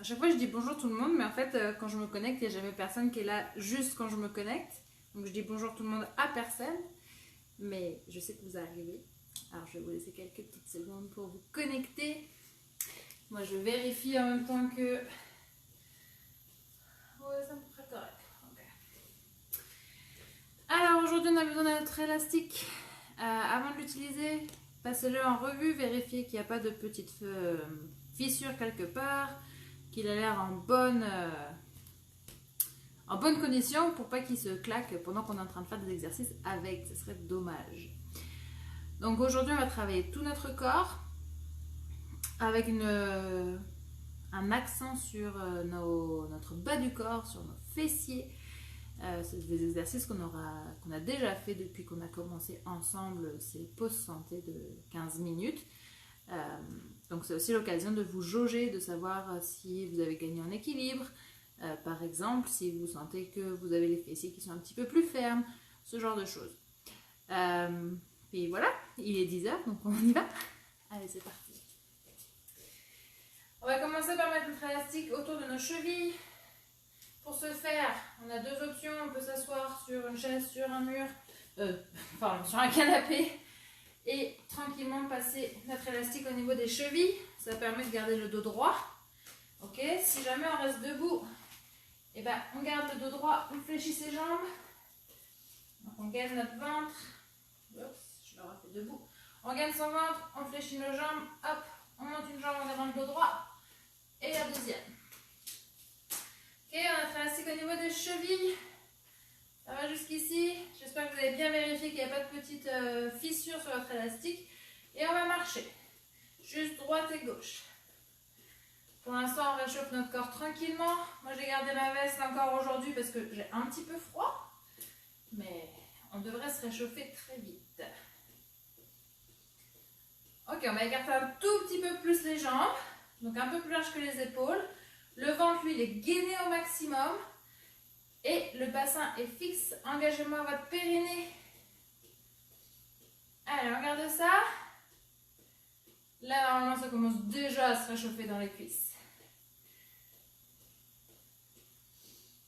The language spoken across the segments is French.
chaque fois je dis bonjour tout le monde, mais en fait quand je me connecte, il n'y a jamais personne qui est là juste quand je me connecte. Donc je dis bonjour tout le monde à personne, mais je sais que vous arrivez. Alors je vais vous laisser quelques petites secondes pour vous connecter. Moi je vérifie en même temps que... Ouais, c'est à peu près correct. Okay. Alors aujourd'hui on a besoin de notre élastique. Avant de l'utiliser, passez-le en revue, vérifiez qu'il n'y a pas de petites fissures quelque part, qu'il a l'air en bonne condition pour pas qu'il se claque pendant qu'on est en train de faire des exercices avec, ce serait dommage. Donc aujourd'hui on va travailler tout notre corps avec un accent sur notre bas du corps, sur nos fessiers. C'est des exercices qu'on a déjà fait depuis qu'on a commencé ensemble ces pauses santé de 15 minutes. Donc c'est aussi l'occasion de vous jauger, de savoir si vous avez gagné en équilibre. Par exemple, si vous sentez que vous avez les fessiers qui sont un petit peu plus fermes, ce genre de choses. Puis voilà, il est 10h, donc on y va. Allez, c'est parti. On va commencer par mettre notre élastique autour de nos chevilles. Pour ce faire, on a deux options. On peut s'asseoir sur une chaise, sur un mur, sur un canapé et tranquillement passer notre élastique au niveau des chevilles. Ça permet de garder le dos droit. Ok, si jamais on reste debout, et ben, on garde le dos droit, on fléchit ses jambes. Donc on gaine notre ventre. Oups, je l'aurais fait debout. On gaine son ventre, on fléchit nos jambes. Hop, on monte une jambe en gardant le dos droit. Et la deuxième. Ok, on a notre élastique au niveau des chevilles. Ça va jusqu'ici. J'espère que vous avez bien vérifié qu'il n'y a pas de petites fissures sur votre élastique. Et on va marcher. Juste droite et gauche. Pour l'instant, on réchauffe notre corps tranquillement. Moi, j'ai gardé ma veste encore aujourd'hui parce que j'ai un petit peu froid. Mais on devrait se réchauffer très vite. Ok, on va écarter un tout petit peu plus les jambes. Donc un peu plus large que les épaules. Le ventre, lui, il est gainé au maximum. Et le bassin est fixe. Engagez-moi votre périnée. Allez, on regarde ça. Là, normalement, ça commence déjà à se réchauffer dans les cuisses.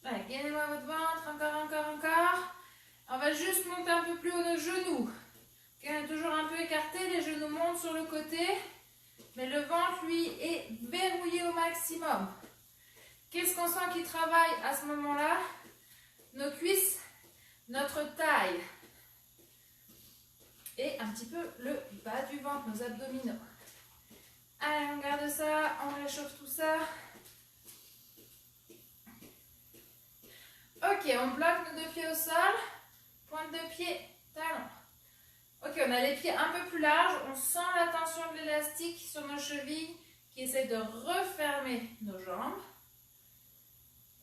Allez, gainez-moi votre ventre. Encore. On va juste monter un peu plus haut nos genoux. Okay, on est toujours un peu écarté. Les genoux montent sur le côté. Mais le ventre, lui, est verrouillé au maximum. Qu'est-ce qu'on sent qui travaille à ce moment-là? Nos cuisses, notre taille. Et un petit peu le bas du ventre, nos abdominaux. Allez, on garde ça, on réchauffe tout ça. Ok, on bloque nos deux pieds au sol. Pointe de pied, talon. Ok, on a les pieds un peu plus larges. On sent la tension de l'élastique sur nos chevilles qui essaie de refermer nos jambes.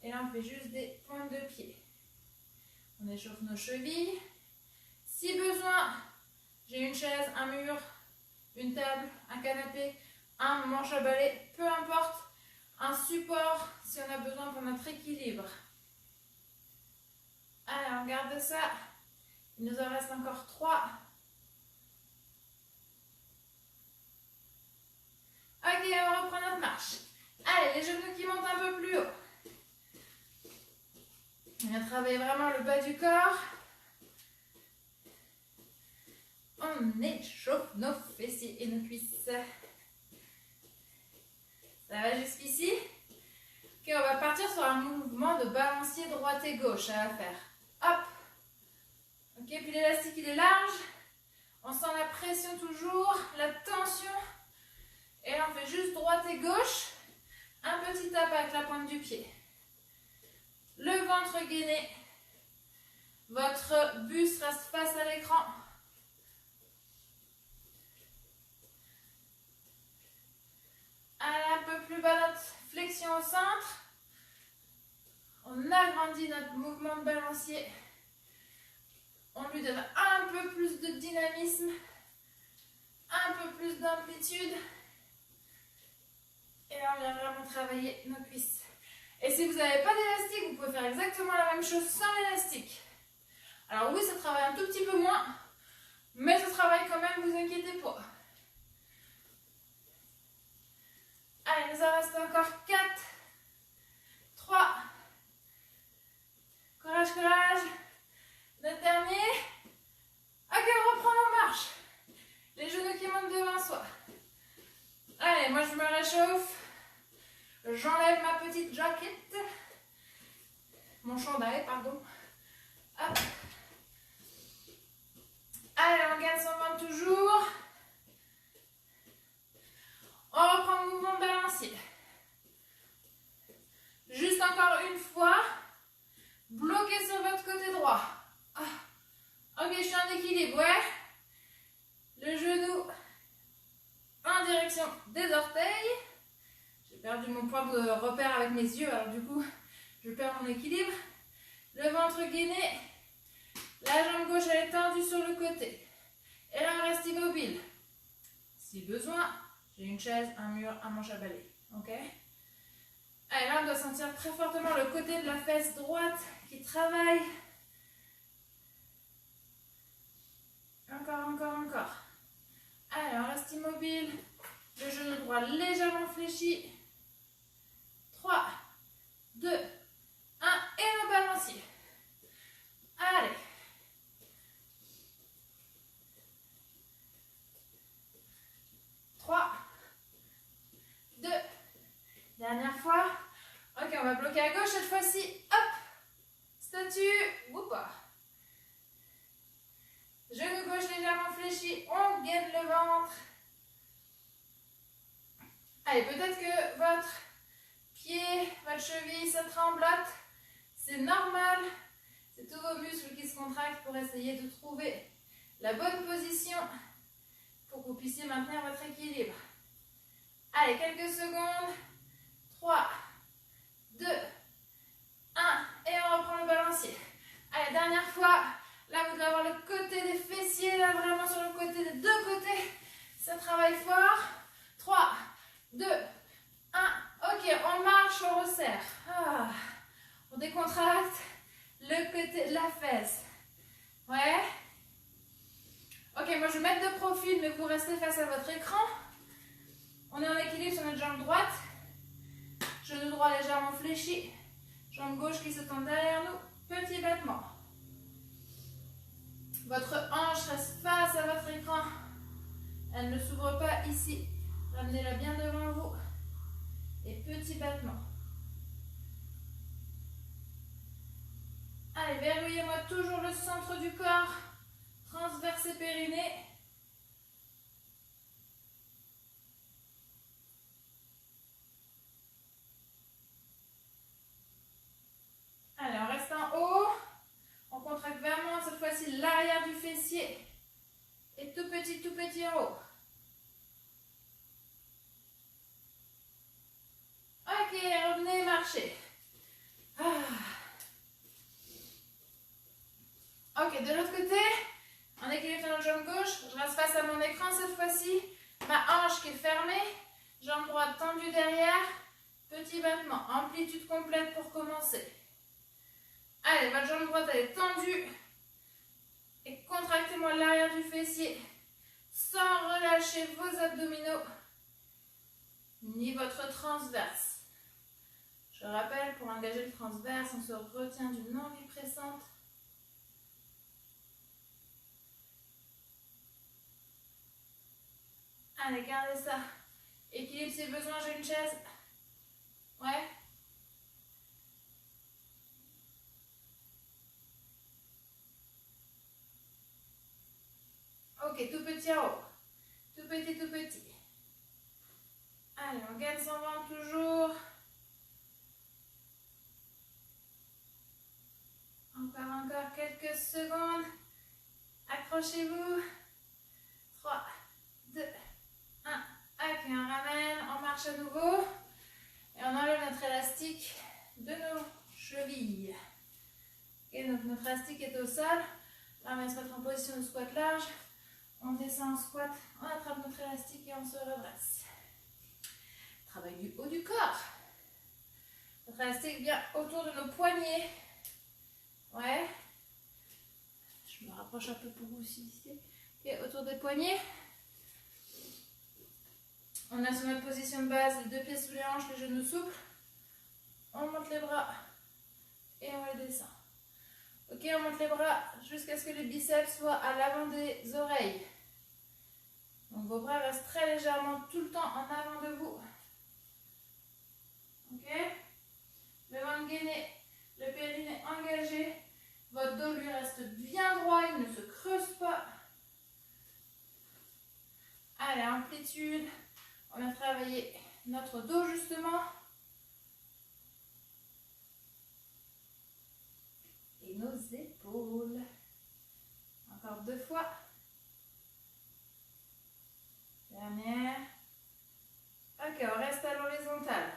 Et là, on fait juste des pointes de pied. On échauffe nos chevilles. Si besoin, j'ai une chaise, un mur, une table, un canapé, un manche à balai, peu importe, un support si on a besoin pour notre équilibre. Allez, on garde ça. Il nous en reste encore 3. Ok, on reprend notre marche. Allez, les genoux qui montent un peu plus haut. On vient travailler vraiment le bas du corps. On échauffe nos fessiers et nos cuisses. Ça va jusqu'ici? Ok, on va partir sur un mouvement de balancier droite et gauche. Ça va faire hop. Ok, puis l'élastique il est large. On sent la pression toujours, la tension. Et là on fait juste droite et gauche. Un petit tap avec la pointe du pied. Le ventre gainé. Votre buste reste face à l'écran. Allez, un peu plus bas notre flexion au centre. On agrandit notre mouvement de balancier. On lui donne un peu plus de dynamisme. Un peu plus d'amplitude. Et là, on vient vraiment travailler nos cuisses. Et si vous n'avez pas d'élastique, vous pouvez faire exactement la même chose sans l'élastique. Alors oui, ça travaille un tout petit peu moins, mais ça travaille quand même, vous inquiétez pas. Allez, il nous en reste encore 4. chauffe. J'enlève ma petite jaquette. Mon chandail, pardon. Hop. Allez, on garde son ventre toujours. On reprend le mouvement de balancier. Juste encore une fois. Bloquez sur votre côté droit. Ok, je suis en équilibre, ouais. Le genou en direction des orteils. J'ai perdu mon point de repère avec mes yeux, alors du coup, je perds mon équilibre. Le ventre gainé. La jambe gauche, elle est tendue sur le côté. Et là, on reste immobile. Si besoin, j'ai une chaise, un mur, un manche à balai. Ok? Allez, là, on doit sentir très fortement le côté de la fesse droite qui travaille. Encore, encore, encore. Allez, on reste immobile. Le genou droit légèrement fléchi. 3, 2, 1 et le balancier. Allez. Trois, 2, dernière fois. Ok, on va bloquer à gauche cette fois-ci. Hop, statue, woupa. Genou gauche légèrement fléchi, on gaine le ventre. Allez, peut-être que votre pied, votre cheville se tremblote. C'est normal. C'est tous vos muscles qui se contractent pour essayer de trouver la bonne position pour que vous puissiez maintenir votre équilibre. Allez, quelques secondes. 3, 2, 1 et on reprend le balancier. Allez, dernière fois. Là, vous devez avoir le côté des fessiers, là, vraiment sur le côté des deux côtés. Ça travaille fort. 3, 2, 1. Ok, on marche, on resserre. On décontracte le côté de la fesse. Ouais. Ok, moi je vais mettre de profil, mais vous restez face à votre écran. On est en équilibre sur notre jambe droite. Genou droit légèrement fléchi. Jambe gauche qui se tend derrière nous. Petit battement. Votre hanche reste face à votre écran. Elle ne s'ouvre pas ici. Ramenez-la bien devant vous. Et petit battement. Allez, verrouillez-moi toujours le centre du corps. Transverse et périnée. Allez, on reste en haut. On contracte vraiment cette fois-ci l'arrière du fessier. Et tout petit en haut. Ok, revenez marcher. Ok, de l'autre côté, en équilibre sur notre jambe gauche, je reste face à mon écran cette fois-ci. Ma hanche qui est fermée, jambe droite tendue derrière, petit battement, amplitude complète pour commencer. Allez, votre jambe droite elle est tendue et contractez-moi l'arrière du fessier sans relâcher vos abdominaux ni votre transverse. Je rappelle, pour engager le transverse, on se retient d'une envie pressante. Allez, gardez ça. Équilibre si besoin, j'ai une chaise. Ouais. Ok, tout petit en haut. Tout petit, tout petit. Allez, on gagne son ventre toujours. Encore quelques secondes. Accrochez-vous. 3, 2, 1. Ok, on ramène, on marche à nouveau. Et on enlève notre élastique de nos chevilles. Ok, donc notre élastique est au sol. Là, on va se mettre en position de squat large. On descend en squat, on attrape notre élastique et on se redresse. Travail du haut du corps. Notre élastique vient autour de nos poignets. Ouais. Je me rapproche un peu pour vous aussi ici. Ok, autour des poignets. On est sur notre position de base, les deux pieds sous les hanches, les genoux souples. On monte les bras et on les descend. Ok, on monte les bras jusqu'à ce que les biceps soient à l'avant des oreilles. Donc vos bras restent très légèrement tout le temps en avant de vous. gainée, le périnée engagé. Votre dos lui reste bien droit, il ne se creuse pas. Allez, amplitude. On va travailler notre dos justement. Et nos épaules. Encore 2 fois. Dernière. Ok, on reste à l'horizontale.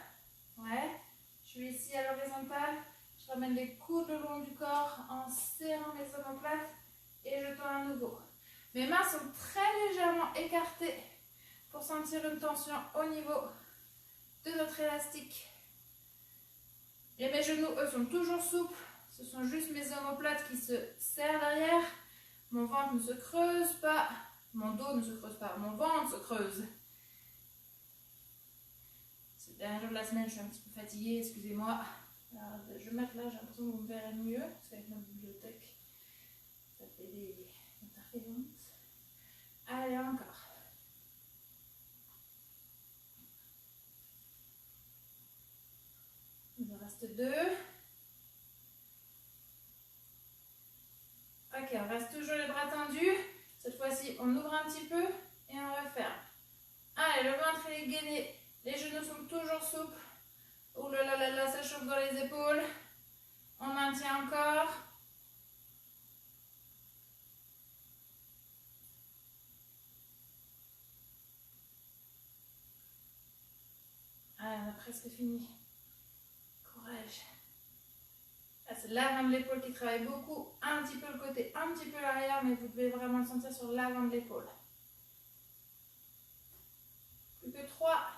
Ouais. Je suis ici à l'horizontale. Je ramène les coudes le long du corps en serrant mes omoplates et je tends à nouveau. Mes mains sont très légèrement écartées pour sentir une tension au niveau de notre élastique. Et mes genoux, eux, sont toujours souples. Ce sont juste mes omoplates qui se serrent derrière. Mon ventre ne se creuse pas. Mon dos ne se creuse pas. Mon ventre se creuse. C'est le dernier jour de la semaine, je suis un petit peu fatiguée, excusez-moi. Alors, je vais mettre là, j'ai l'impression que vous me verrez mieux, parce qu'avec ma bibliothèque, ça fait des interférences. Allez, encore. Il me reste 2. Ok, on reste toujours les bras tendus. Cette fois-ci, on ouvre un petit peu et on referme. Allez, le ventre est gainé. Les genoux sont toujours souples. Ouh là là là là, ça chauffe dans les épaules. On maintient encore. Allez, on a presque fini. Courage. Là, c'est l'avant de l'épaule qui travaille beaucoup. Un petit peu le côté, un petit peu l'arrière, mais vous devez vraiment le sentir sur l'avant de l'épaule. Plus que 3.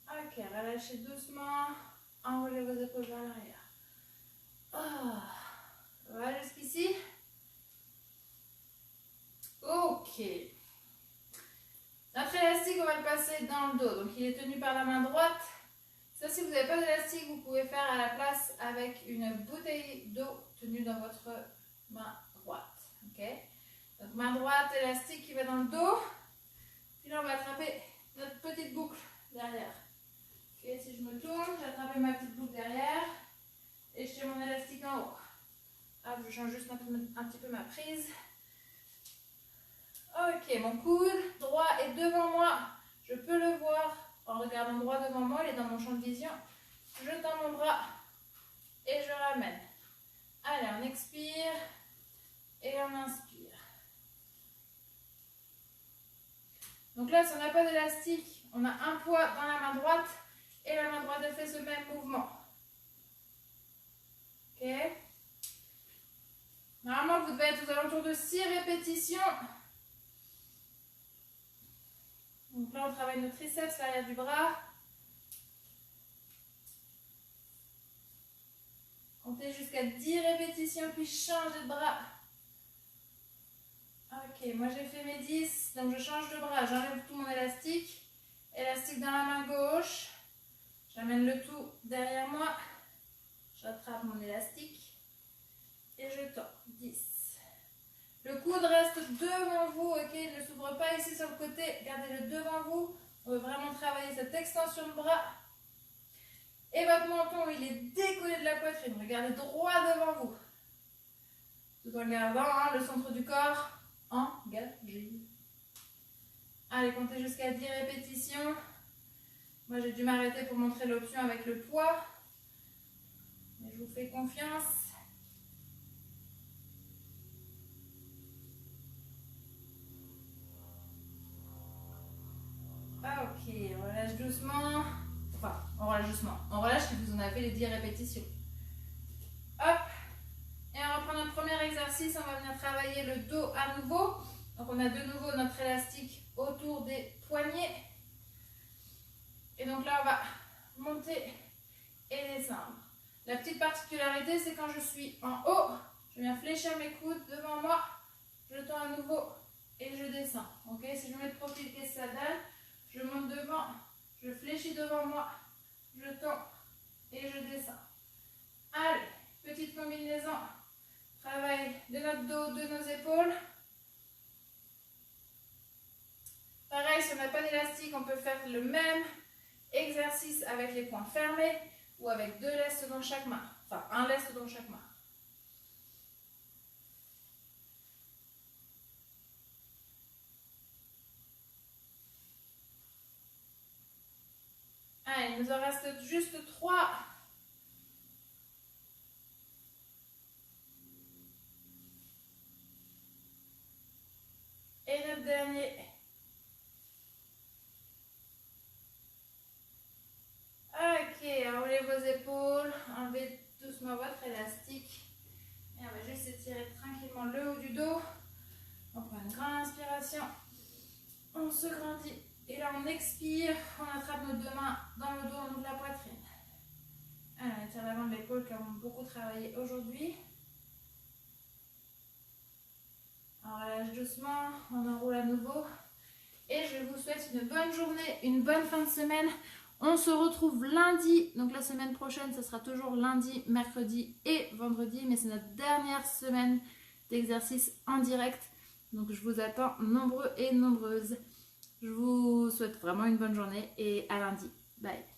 Ok, relâchez doucement. Enroulez vos épaules vers l'arrière. Oh. Voilà jusqu'ici. Ok. Notre élastique, on va le passer dans le dos. Donc, il est tenu par la main droite. Ça, si vous n'avez pas d'élastique, vous pouvez faire à la place avec une bouteille d'eau tenue dans votre main droite. Ok. Donc, main droite, élastique qui va dans le dos. Puis là, on va attraper notre petite boucle derrière. Ok, si je me tourne, j'ai attrapé ma petite boucle derrière. Et je tiens mon élastique en haut. Hop, je change juste un petit peu ma prise. Ok, mon coude droit est devant moi. Je peux le voir en regardant droit devant moi. Il est dans mon champ de vision. Je tends mon bras et je ramène. Allez, on expire et on inspire. Donc là, si on n'a pas d'élastique, on a un poids dans la main droite et la main droite elle fait ce même mouvement. Ok. Normalement, vous devez être aux alentours de 6 répétitions. Donc là, on travaille nos triceps, l'arrière du bras. Comptez jusqu'à 10 répétitions, puis changez de bras. Ok, moi j'ai fait mes 10, donc je change de bras. J'enlève tout mon élastique. Élastique dans la main gauche. J'amène le tout derrière moi. J'attrape mon élastique. Et je tends. 10. Le coude reste devant vous, ok? Il ne s'ouvre pas ici sur le côté. Gardez-le devant vous. On veut vraiment travailler cette extension de bras. Et votre menton, il est décollé de la poitrine. Regardez droit devant vous. Tout en gardant le centre du corps engagé. Allez, comptez jusqu'à 10 répétitions. Moi, j'ai dû m'arrêter pour montrer l'option avec le poids. Mais je vous fais confiance. Ok, on relâche doucement. Enfin, on relâche doucement. On relâche si vous en avez les 10 répétitions. Hop. Et on reprend notre premier exercice. On va venir travailler le dos à nouveau. Donc, on a de nouveau notre élastique autour des poignets. Et donc là, on va monter et descendre. La petite particularité, c'est quand je suis en haut, je viens fléchir mes coudes devant moi. Je tends à nouveau et je descends. Ok, si je mets de profil, qu'est-ce que ça donne? Je monte devant, je fléchis devant moi, je tends et je descends. Allez, petite combinaison. Travail de notre dos, de nos épaules. Pareil, si on n'a pas d'élastique, on peut faire le même exercice avec les poings fermés ou avec 2 lestes dans chaque main. Enfin, un leste dans chaque main. Allez, il nous en reste juste 3. Et le dernier. Ok, enlevez vos épaules, enlevez doucement votre élastique. Et on va juste étirer tranquillement le haut du dos. On prend une grande inspiration. On se grandit. Et là, on expire. On attrape nos 2 mains dans le dos, on ouvre la poitrine. Alors, on étire l'avant de l'épaule qui avons beaucoup travaillé aujourd'hui. On relâche doucement, on enroule à nouveau. Et je vous souhaite une bonne journée, une bonne fin de semaine. On se retrouve lundi. Donc la semaine prochaine, ce sera toujours lundi, mercredi et vendredi. Mais c'est notre dernière semaine d'exercice en direct. Donc je vous attends nombreux et nombreuses. Je vous souhaite vraiment une bonne journée et à lundi. Bye.